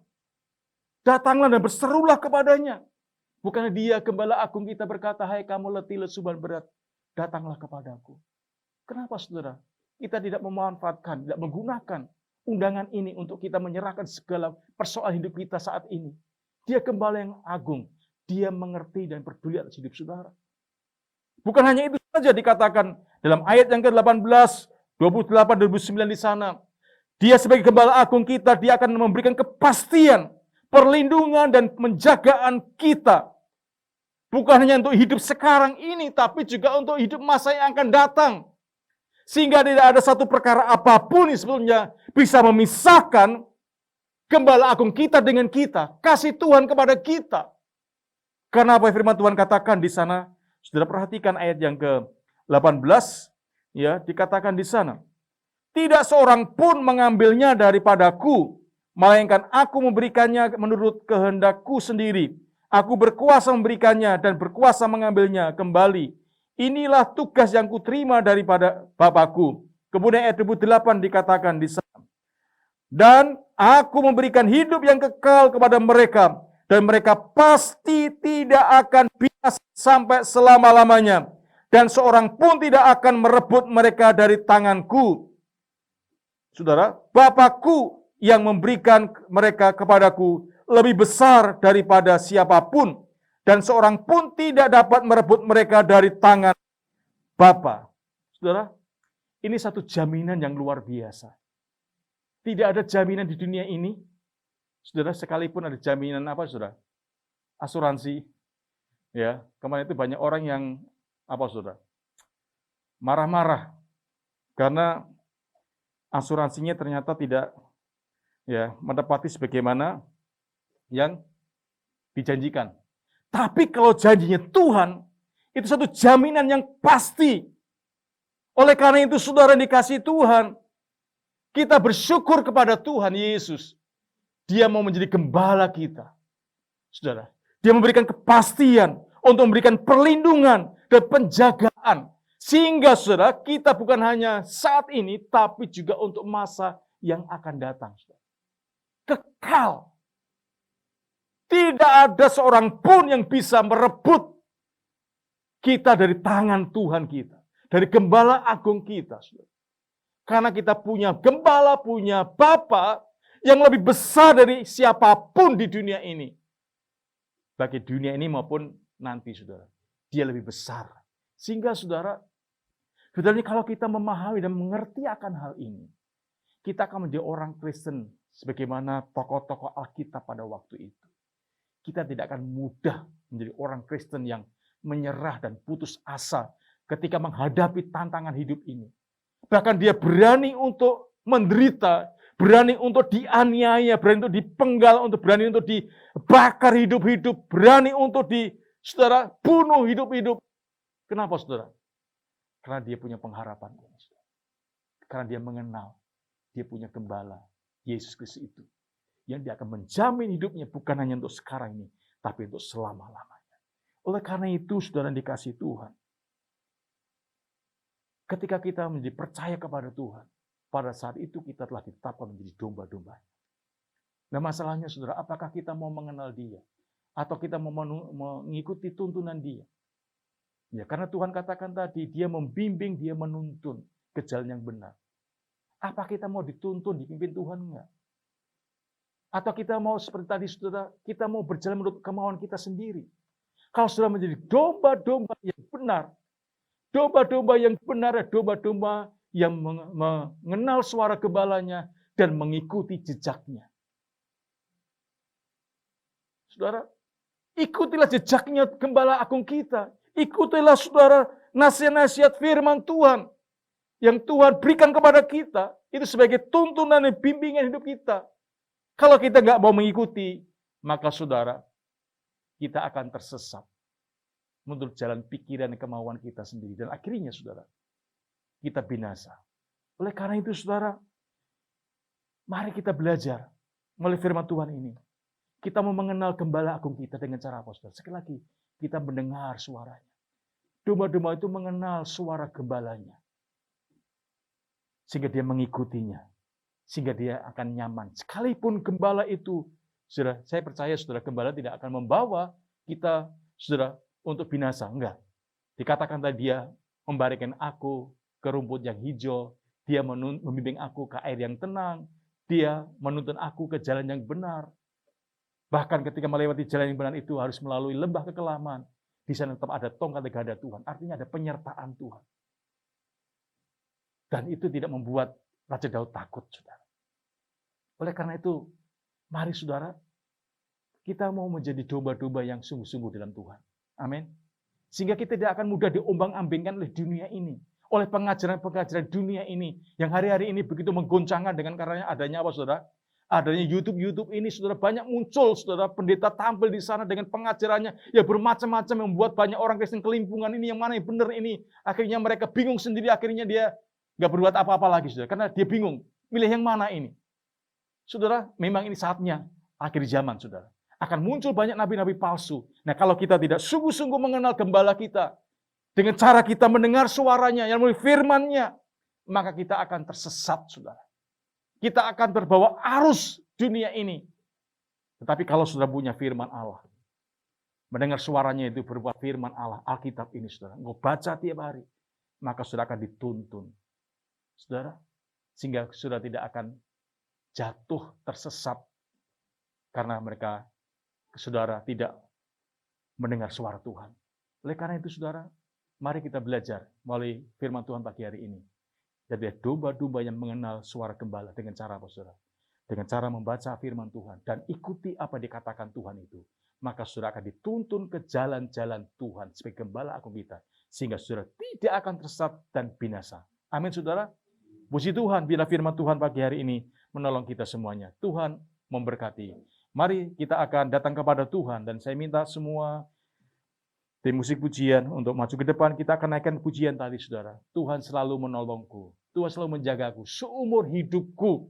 Datanglah dan berserulah kepadanya. Bukannya dia gembala agung kita berkata, hai kamu letih lesu dan berat, datanglah kepadaku. Kenapa saudara? Kita tidak memanfaatkan, tidak menggunakan undangan ini untuk kita menyerahkan segala persoalan hidup kita saat ini. Dia gembala yang agung. Dia mengerti dan peduli atas hidup saudara. Bukan hanya itu saja dikatakan dalam ayat yang ke-18, 28, 29 di sana. Dia sebagai gembala agung kita, dia akan memberikan kepastian, perlindungan dan penjagaan kita. Bukan hanya untuk hidup sekarang ini, tapi juga untuk hidup masa yang akan datang. Sehingga tidak ada satu perkara apapun yang sebetulnya bisa memisahkan gembala agung kita dengan kita. Kasih Tuhan kepada kita. Karena apa firman Tuhan katakan di sana? Saudara perhatikan ayat yang ke-18. Ya, dikatakan di sana. Tidak seorang pun mengambilnya daripadaku, melainkan aku memberikannya menurut kehendakku sendiri. Aku berkuasa memberikannya dan berkuasa mengambilnya kembali. Inilah tugas yang kuterima daripada Bapakku. Kemudian ayat 28 dikatakan di sana. Dan aku memberikan hidup yang kekal kepada mereka. Dan mereka pasti tidak akan binasa sampai selama-lamanya. Dan seorang pun tidak akan merebut mereka dari tanganku. Saudara, Bapakku yang memberikan mereka kepadaku lebih besar daripada siapapun, dan seorang pun tidak dapat merebut mereka dari tangan Bapa. Saudara, ini satu jaminan yang luar biasa. Tidak ada jaminan di dunia ini, saudara, sekalipun ada jaminan apa, saudara? Asuransi. Ya, kemarin itu banyak orang yang apa, saudara? Marah-marah karena asuransinya ternyata tidak ya menepati sebagaimana yang dijanjikan. Tapi kalau janjinya Tuhan, itu satu jaminan yang pasti. Oleh karena itu, saudara dikasih Tuhan, kita bersyukur kepada Tuhan Yesus. Dia mau menjadi gembala kita. Saudara, dia memberikan kepastian untuk memberikan perlindungan dan penjagaan. Sehingga saudara, kita bukan hanya saat ini, tapi juga untuk masa yang akan datang. Saudara. Kekal. Tidak ada seorang pun yang bisa merebut kita dari tangan Tuhan kita. Dari gembala agung kita. Karena kita punya gembala, punya Bapa yang lebih besar dari siapapun di dunia ini. Bagi dunia ini maupun nanti, saudara. Dia lebih besar. Sehingga saudara, sebenarnya kalau kita memahami dan mengerti akan hal ini, kita akan menjadi orang Kristen sebagaimana tokoh-tokoh Alkitab pada waktu itu. Kita tidak akan mudah menjadi orang Kristen yang menyerah dan putus asa ketika menghadapi tantangan hidup ini. Bahkan dia berani untuk menderita, berani untuk dianiaya, berani untuk dipenggal, berani untuk dibakar hidup-hidup, berani untuk saudara, bunuh hidup-hidup. Kenapa, saudara? Karena dia punya pengharapan. Karena dia mengenal, dia punya gembala, Yesus Kristus itu. Yang dia akan menjamin hidupnya bukan hanya untuk sekarang ini, tapi untuk selama-lamanya. Oleh karena itu, saudara dikasih Tuhan. Ketika kita menjadi percaya kepada Tuhan, pada saat itu kita telah ditetapkan menjadi domba-domba. Nah masalahnya saudara, apakah kita mau mengenal dia? Atau kita mau mengikuti tuntunan dia? Ya, karena Tuhan katakan tadi, dia membimbing, dia menuntun ke jalan yang benar. Apa kita mau dituntun, dipimpin Tuhan? Enggak. Atau kita mau seperti tadi saudara, kita mau berjalan menurut kemauan kita sendiri. Kalau saudara menjadi domba-domba yang benar, domba-domba yang benar, domba-domba yang mengenal suara gembalanya dan mengikuti jejaknya. Saudara, ikutilah jejaknya gembala agung kita. Ikutilah saudara nasihat-nasihat firman Tuhan yang Tuhan berikan kepada kita. Itu sebagai tuntunan dan bimbingan hidup kita. Kalau kita nggak mau mengikuti, maka saudara, kita akan tersesat menurut jalan pikiran dan kemauan kita sendiri. Dan akhirnya saudara, kita binasa. Oleh karena itu saudara, mari kita belajar melalui firman Tuhan ini. Kita mau mengenal gembala agung kita dengan cara apa saudara? Sekali lagi, kita mendengar suaranya. Domba-domba itu mengenal suara gembalanya. Sehingga dia mengikutinya. Sehingga dia akan nyaman. Sekalipun gembala itu, saudara, saya percaya saudara, gembala tidak akan membawa kita, saudara, untuk binasa. Enggak. Dikatakan tadi dia memberikan aku ke rumput yang hijau. Dia membimbing aku ke air yang tenang. Dia menuntun aku ke jalan yang benar. Bahkan ketika melewati jalan yang benar itu harus melalui lembah kekelaman. Di sana tetap ada tongkat gada Tuhan. Artinya ada penyertaan Tuhan. Dan itu tidak membuat Raja Daud takut, saudara. Oleh karena itu, mari saudara, kita mau menjadi domba-domba yang sungguh-sungguh dalam Tuhan. Amin. Sehingga kita tidak akan mudah diombang-ambingkan oleh dunia ini. Oleh pengajaran-pengajaran dunia ini. Yang hari-hari ini begitu menggoncangkan dengan karena adanya apa, saudara? Adanya YouTube ini, saudara, banyak muncul, saudara, pendeta tampil di sana dengan pengajarannya yang bermacam-macam, yang membuat banyak orang Kristen kelimpungan ini, yang mana yang benar ini. Akhirnya mereka bingung sendiri, akhirnya dia nggak berbuat apa-apa lagi, saudara, karena dia bingung, milih yang mana ini. Saudara, memang ini saatnya, akhir zaman, saudara. Akan muncul banyak nabi-nabi palsu. Nah, kalau kita tidak sungguh-sungguh mengenal gembala kita, dengan cara kita mendengar suaranya, yang melalui firman-Nya, maka kita akan tersesat, saudara. Kita akan terbawa arus dunia ini. Tetapi kalau sudah punya firman Allah, mendengar suaranya itu berupa firman Allah, Alkitab ini, saudara, engkau baca tiap hari, maka sudah akan dituntun, saudara, sehingga sudah tidak akan jatuh tersesat karena mereka, saudara, tidak mendengar suara Tuhan. Oleh karena itu, saudara, mari kita belajar melalui firman Tuhan pagi hari ini. Jadi domba-domba yang mengenal suara gembala dengan cara apa, saudara? Dengan cara membaca firman Tuhan dan ikuti apa dikatakan Tuhan itu. Maka saudara akan dituntun ke jalan-jalan Tuhan sebagai gembala agung kita. Sehingga saudara tidak akan tersesat dan binasa. Amin, saudara. Puji Tuhan bila firman Tuhan pagi hari ini menolong kita semuanya. Tuhan memberkati. Mari kita akan datang kepada Tuhan. Dan saya minta semua tim musik pujian untuk maju ke depan. Kita akan naikkan pujian tadi, saudara. Tuhan selalu menolongku. Tuhan selalu menjagaku seumur hidupku.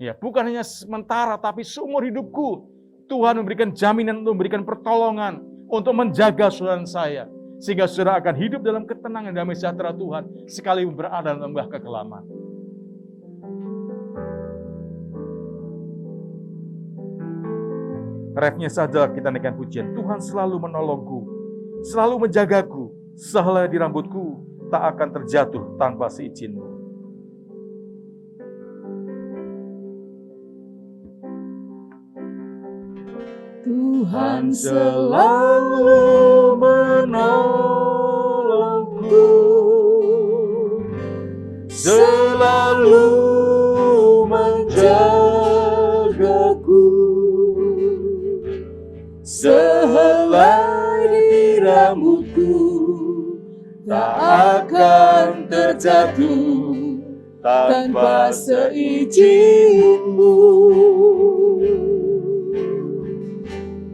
Ya, bukan hanya sementara, tapi seumur hidupku. Tuhan memberikan jaminan untuk memberikan pertolongan untuk menjaga saudara saya. Sehingga saudara akan hidup dalam ketenangan dan damai sejahtera Tuhan sekalipun berada dalam lembah kekelaman. Refnya saja kita naikkan pujian. Tuhan selalu menolongku, selalu menjagaku, sehelai di rambutku tak akan terjatuh tanpa seizin-Mu. Tuhan selalu menolongku, selalu menjagaku, sehelai di rambutku tak akan terjatuh tanpa seizin-Mu.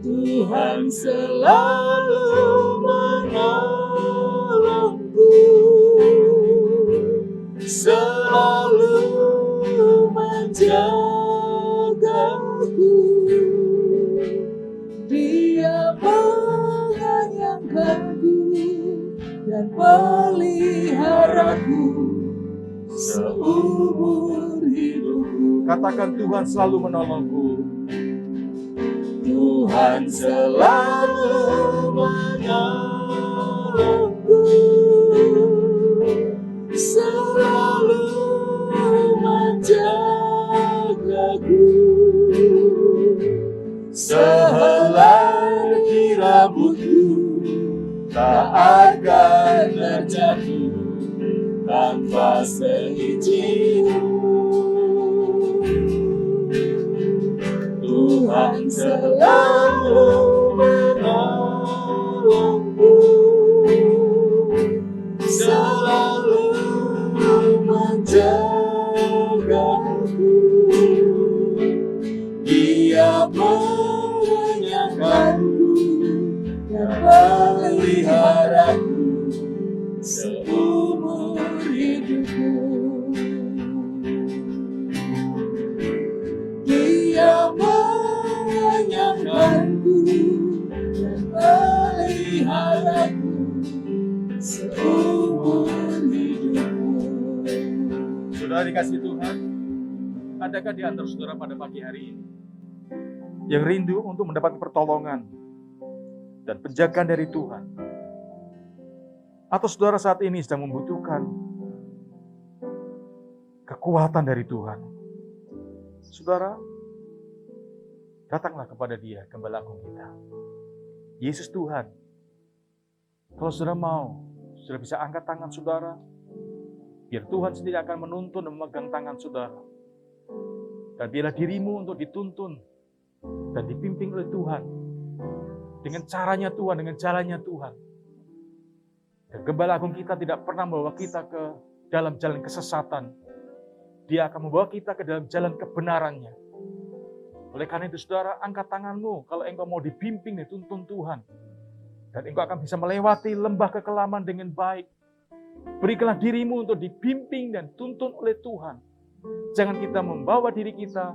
Tuhan selalu menolongku, selalu menjagaku. Dia menganyangkanku dan peliharaku seumur hidupku. Katakan Tuhan selalu menolongku. Tuhan selalu menolongku, selalu menjagaku. tak akan terjadi tanpa seizin-Mu. Tuhan selalu menolongku, selalu menjagaku. Dia mengenyangkanku dan memeliharaku seumur hidupku. Dia mengenyangkanku dan memeliharaku seumur hidupku. Saudara dikasih Tuhan, adakah di antara saudara pada pagi hari ini yang rindu untuk mendapat pertolongan dan penjagaan dari Tuhan? Atau saudara saat ini sedang membutuhkan kekuatan dari Tuhan? Saudara, datanglah kepada Dia, Gembala Agung kita, Yesus Tuhan. Kalau saudara mau, saudara bisa angkat tangan saudara, biar Tuhan sendiri akan menuntun dan memegang tangan saudara. Dan biarlah dirimu untuk dituntun dan dipimpin oleh Tuhan, dengan caranya Tuhan, dengan jalannya Tuhan. Dan Gembala Agung kita tidak pernah membawa kita ke dalam jalan kesesatan. Dia akan membawa kita ke dalam jalan kebenarannya. Oleh karena itu saudara, angkat tanganmu kalau engkau mau dibimbing, dituntun Tuhan. Dan engkau akan bisa melewati lembah kekelaman dengan baik. Berikanlah dirimu untuk dibimbing dan tuntun oleh Tuhan. Jangan kita membawa diri kita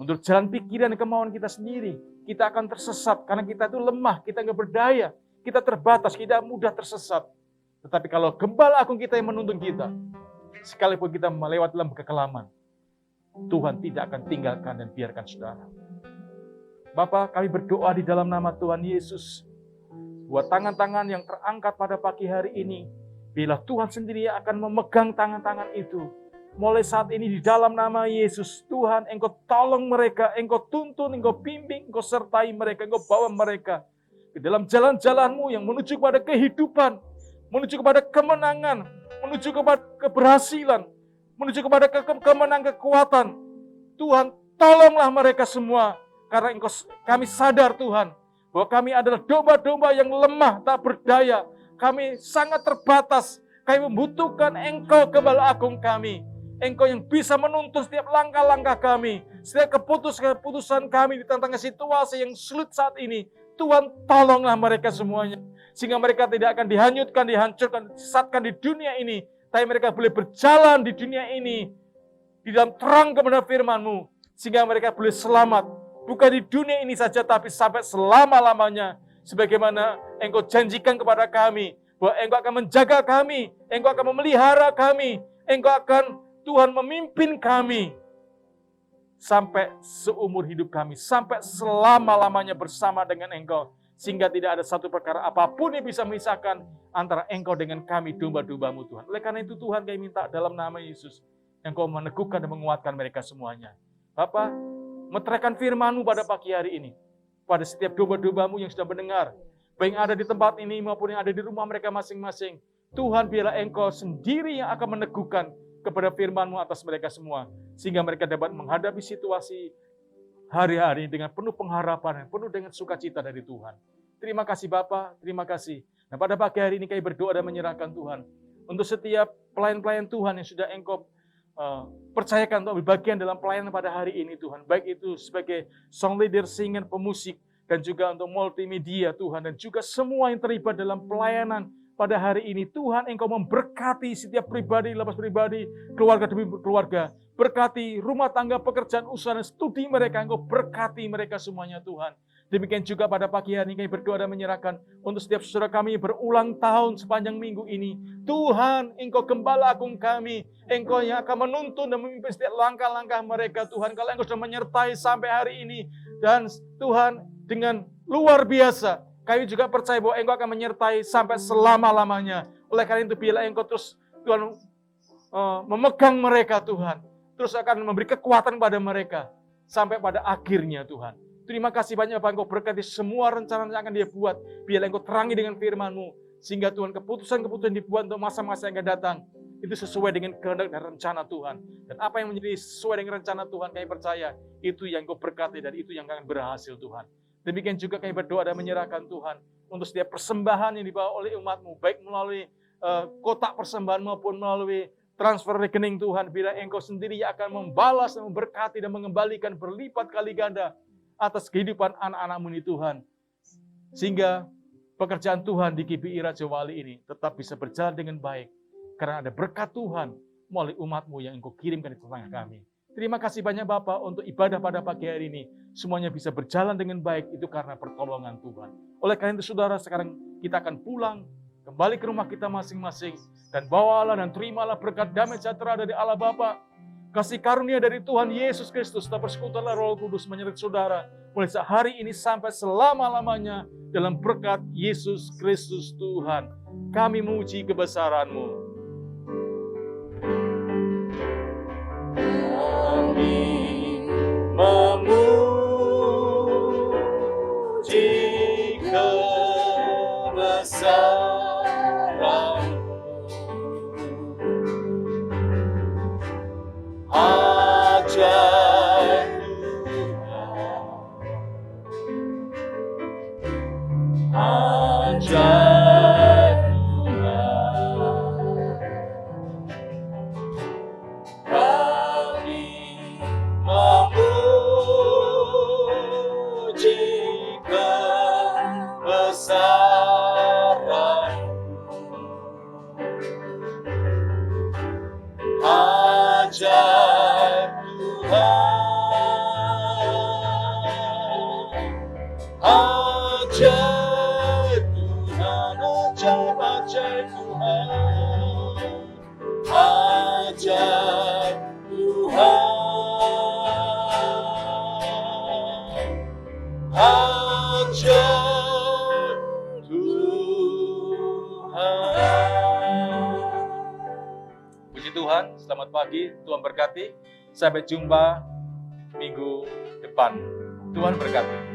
menurut jalan pikiran dan kemauan kita sendiri. Kita akan tersesat karena kita itu lemah, kita nggak berdaya, kita terbatas, kita mudah tersesat. Tetapi kalau Gembala Agung kita yang menuntun kita, sekalipun kita melewati lembah kekelaman, Tuhan tidak akan tinggalkan dan biarkan saudara. Bapa, kami berdoa di dalam nama Tuhan Yesus, buat tangan-tangan yang terangkat pada pagi hari ini, bila Tuhan sendiri yang akan memegang tangan-tangan itu, mulai saat ini di dalam nama Yesus, Tuhan, Engkau tolong mereka, Engkau tuntun, Engkau bimbing, Engkau sertai mereka, Engkau bawa mereka ke dalam jalan-jalan-Mu yang menuju kepada kehidupan, menuju kepada kemenangan, menuju kepada keberhasilan, menuju kepada kemenangan, kekuatan. Tuhan, tolonglah mereka semua, karena kami sadar Tuhan, bahwa kami adalah domba-domba yang lemah, tak berdaya. Kami sangat terbatas, kami membutuhkan Engkau, Gembala Agung kami. Engkau yang bisa menuntun setiap langkah-langkah kami, setiap keputusan kami di tengah situasi yang sulit saat ini. Tuhan, tolonglah mereka semuanya, sehingga mereka tidak akan dihanyutkan, dihancurkan, disesatkan di dunia ini, tapi mereka boleh berjalan di dunia ini di dalam terang kebenaran firman-Mu, sehingga mereka boleh selamat, bukan di dunia ini saja, tapi sampai selama-lamanya, sebagaimana Engkau janjikan kepada kami, bahwa Engkau akan menjaga kami, Engkau akan memelihara kami, Engkau akan Tuhan memimpin kami sampai seumur hidup kami, sampai selama-lamanya bersama dengan Engkau, sehingga tidak ada satu perkara apapun yang bisa memisahkan antara Engkau dengan kami, domba-domba-Mu Tuhan. Oleh karena itu Tuhan, kami minta dalam nama Yesus, Engkau meneguhkan dan menguatkan mereka semuanya. Bapa, meteraikan firman-Mu pada pagi hari ini, pada setiap domba-domba-Mu yang sudah mendengar, baik yang ada di tempat ini maupun yang ada di rumah mereka masing-masing. Tuhan, biarlah Engkau sendiri yang akan meneguhkan kepada firman-Mu atas mereka semua, sehingga mereka dapat menghadapi situasi hari-hari dengan penuh pengharapan dan penuh dengan sukacita dari Tuhan. Terima kasih Bapa, terima kasih. Nah, pada pagi hari ini kami berdoa dan menyerahkan Tuhan untuk setiap pelayan-pelayan Tuhan yang sudah Engkau percayakan untuk berbagian dalam pelayanan pada hari ini Tuhan. Baik itu sebagai song leader, singer, pemusik, dan juga untuk multimedia Tuhan, dan juga semua yang terlibat dalam pelayanan pada hari ini. Tuhan, Engkau memberkati setiap pribadi, lepas pribadi, keluarga demi keluarga. Berkati rumah tangga, pekerjaan, usaha, dan studi mereka. Engkau berkati mereka semuanya Tuhan. Demikian juga pada pagi hari ini kami berdoa dan menyerahkan untuk setiap saudara kami yang berulang tahun sepanjang minggu ini. Tuhan, Engkau Gembala Agung kami. Engkau yang akan menuntun dan memimpin setiap langkah-langkah mereka Tuhan. Kalau Engkau sudah menyertai sampai hari ini. Dan Tuhan, dengan luar biasa, kami juga percaya bahwa Engkau akan menyertai sampai selama-lamanya. Oleh karena itu, bila Engkau terus Tuhan memegang mereka Tuhan, terus akan memberi kekuatan pada mereka sampai pada akhirnya Tuhan. Terima kasih banyak Bapak, Engkau berkati semua rencana yang akan dia buat. Biarlah Engkau terangi dengan firman-Mu. Sehingga Tuhan, keputusan-keputusan dibuat untuk masa-masa yang akan datang, itu sesuai dengan kehendak dan rencana Tuhan. Dan apa yang menjadi sesuai dengan rencana Tuhan, kami percaya, itu yang Engkau berkati dan itu yang akan berhasil Tuhan. Demikian juga kami berdoa dan menyerahkan Tuhan, untuk setiap persembahan yang dibawa oleh umat-Mu, baik melalui kotak persembahan maupun melalui transfer rekening Tuhan, bila Engkau sendiri yang akan membalas dan memberkati dan mengembalikan berlipat kali ganda atas kehidupan anak-anak-Mu ini Tuhan. Sehingga pekerjaan Tuhan di GBI Raja Wali ini tetap bisa berjalan dengan baik. Karena ada berkat Tuhan melalui umat-Mu yang Engkau kirimkan di tengah kami. Terima kasih banyak Bapak untuk ibadah pada pagi hari ini. Semuanya bisa berjalan dengan baik, itu karena pertolongan Tuhan. Oleh karena itu saudara, sekarang kita akan pulang, kembali ke rumah kita masing-masing. Dan bawalah dan terimalah berkat damai sejahtera dari Allah Bapa, kasih karunia dari Tuhan Yesus Kristus, dan persekutuan Roh Kudus menyertai saudara mulai saat hari ini sampai selama-lamanya dalam berkat Yesus Kristus Tuhan. Kami memuji kebesaran-Mu. Kami memuji kebesaran-Mu. Ajaib Tuhan, ajaib Tuhan, kami memuji kebesaran-Mu. Ajaib Tuhan, ajaib Tuhan, ajaib Tuhan, ajaib Tuhan, ajaib Tuhan. Puji Tuhan, selamat pagi, Tuhan berkati. Sampai jumpa minggu depan. Tuhan berkati.